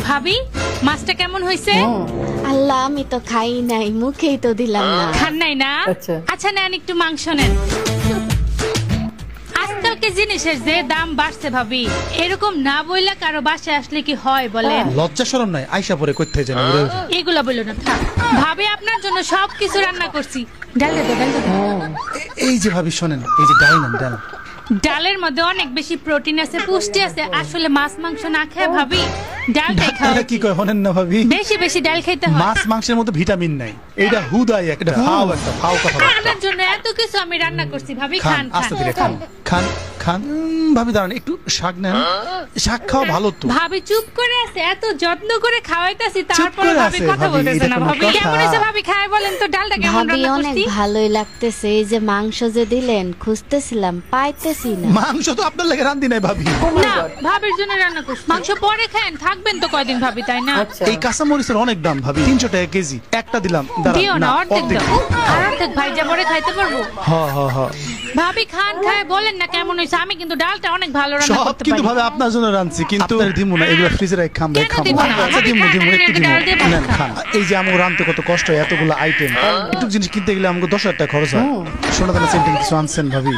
ভাবি মাছটা কেমন হইছে? আল্লাহ আমি তো খাই নাই, মুখেই তো দিলাম না। খান নাই না? আচ্ছা নেন একটু মাংস নেন। আজকালকে জিনিসের যে দাম বাড়ছে ভাবি, এরকম না বইলা কারো বাসায় আসলে কি হয় বলেন? লজ্জা শরম নাই, আইসা পরে কইতে জানি এগুলা বললো না, থাক। ভাবি আপনার জন্য সবকিছু রান্না করছি। ডাল দে, ডাল দে। এই যে ভাবি শোনেন, এই যে ডাল নেন, ডাল। ডালের মধ্যে অনেক বেশি প্রোটিন আছে, পুষ্টি আছে। আসলে মাছ মাংস না খেয়ে ভাবি ডালটাই খাওয়া। কি কয় হনেন না ভাবি? বেশি বেশি ডাল খাইতে হয়। মাছ মাংসের মধ্যে ভিটামিন নাই, এটা হুদাই একটা ফাও কথা। আপনার জন্য এত কিছু আমি রান্না করছি ভাবি, খান খান আস্তে ধীরে খান খান খান। ভাবি দাঁড়ান, একটু শাক নেন, শাক খাওয়া ভালো তো। ভাবি চুপ করে আছে, এত যত্ন করে খাওয়াইতাছি তারপরে ভাবি কথা বলতেছে না। ভাবি কেমন হইছে ভাবি, খায় বলেন তো ডালটা কেমন ভাবি রান্না অনেক করছি? ভালোই লাগতেছে। এই যে মাংস যে দিলেন খুঁজতেছিলাম, পাইতেছি না। মাংস তো আপনার লাগে রান্দি নাই ভাবি। না ভাবির জন্য রান্না করছি। মাংস পরে খান, থাকবেন তো কয়দিন ভাবি, তাই না? এই কাঁচা মরিচের অনেক দাম ভাবি, 300 টাকা কেজি। একটা দিলাম, দিও না, অর্ধেক দাও। আর অর্ধেক ভাই যা পরে খাইতে পারবো। ভাবি খান, খায় বলেন না কেমন হইছে। আমি কিন্তু ডালটা অনেক ভালো রান্না সব করতে কিন্তু পারি। ভাবে আপনার জন্য রাঁধছি, কিন্তু দিমু না, এগুলো ফ্রিজে রেখে খাম। কেন দিব না? আচ্ছা দিমু ভাবি দিমু, একটু খান, দিমু। ডাল দিয়ে ভাত নেন, খান। খান। এই যে আমগো রাঁধতে কত কষ্ট হয়, এতগুলো আইটেম। একটু জিনিস কিনতে গেলে আমাকে 10,000 টাকা খরচ হয়। সোনা দানা সেন্টিং কিছু আনছেন ভাবি,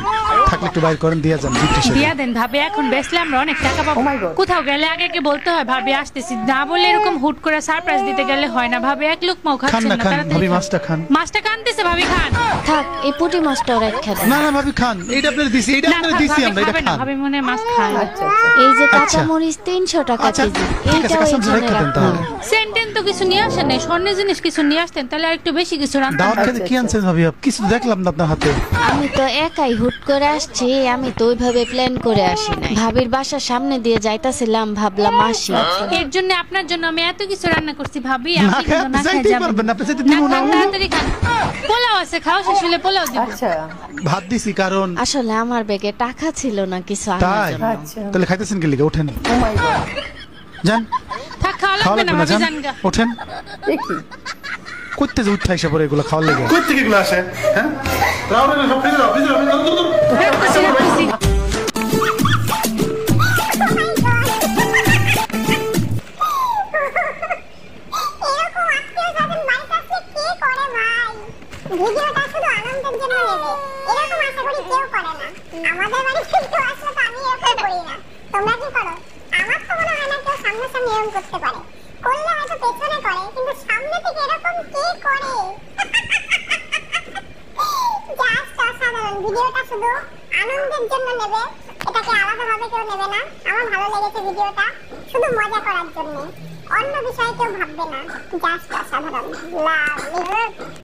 থাকলে একটু বাইর করেন, দিয়া যান গিফট হিসেবে। দিয়া দেন ভাবি, এখন বেচলে আমরা অনেক টাকা পাবো। কোথাও গেলে আগে কি বলতে হয় ভাবি আসতেছি, না বলে এরকম হুট করে সারপ্রাইজ দিতে গেলে হয় না। ভাবি এক লোক মাও খান খাচ্ছেন না, না, খান তাড়াতাড়ি ভাবি, খান। মাছটা খান। মাছটা কানতেছে ভাবি, খান। থাক, এই পুঁটি মাছটাও রেখে দেন। না না ভাবি খান, এইটা আপনাদের দিছি, এইটা না, আপনাদের থাক, দিছি ভাবি আমরা, এটা খাবে না। খান। ভাবি মনে হয় মাছ খায়। এই যে কাঁচা আচ্ছা। মরিচ 300 টাকা আচ্ছা, কেজি, ঠিক আছে, এইটাও কাঁচা মরিচ এখানে রেখে দেন রাখুন। তাহলে। সেন্টেন তো কিছু নিয়ে আসেন নাই, স্বর্ণের জিনিস কিছু নিয়ে আসতেন তাহলে আর একটু বেশি কিছু রান্না। দাওয়াত খেতে কি আনছেন ভাবি? কিছু তো দেখলাম না আপনার হাতে। আমি তো একাই হুট করে আসছি, আমি তো ওইভাবে প্ল্যান করে আসি নাই। ভাবির বাসার সামনে দিয়ে যাইতাছিলাম, ভাবলাম আসি। এর জন্য আপনার জন্য আমি এত কিছু রান্না করছি ভাবি, না আপনি খেয়ে কিন্তু না খেয়ে যাইতেই যাবেন। পারবেন না, আপনি যেতে না, দিব না। খান, তাড়াতাড়ি খান। পোলাও আছে, খাও, শেষ হলে পোলাও দিব। ভাত দিছি কারণ আসলে আমার ব্যাগে টাকা ছিল না কিছু আনার তাই। জন্য। তাহলে খাইতেছেন কি লিগে? ওঠেন যান, থাক, খাওয়া খাওয়া লাগবে না লাগবে না, ভাবি, যান যান গা। ওঠেন। করতে যে উঠে আইসা পরে এগুলো খাওয়ার লেগে। কই থেকে এগুলো আসে? হ্যাঁ সব ফ্রিজে দাও, ফ্রিজে দাও। রাখতেছি, রাখতেছি। ভিডিওটা শুধু আনন্দের জন্য নেবে, এরকম আশা করি কেউ করে না। আমাদের বাড়িতে কেউ আসলে তো আমি এরকম করি না। তোমরা কি করো? আমার তো মনে হয় না কেউ সামনাসামনি এরকম করতে পারে। করলে হয়তো পেছনে করে, কিন্তু সামনে থেকে এরকম কে করে? জাস্ট অসাধারণ। ভিডিওটা শুধু আনন্দের জন্য নেবে, এটাকে আলাদাভাবে কেউ নেবে না। আমার ভালো লেগেছে ভিডিওটা, শুধু মজা করার জন্য। অন্য বিষয়ে কেউ ভাববে না। জাস্ট অসাধারণ, লাভলি।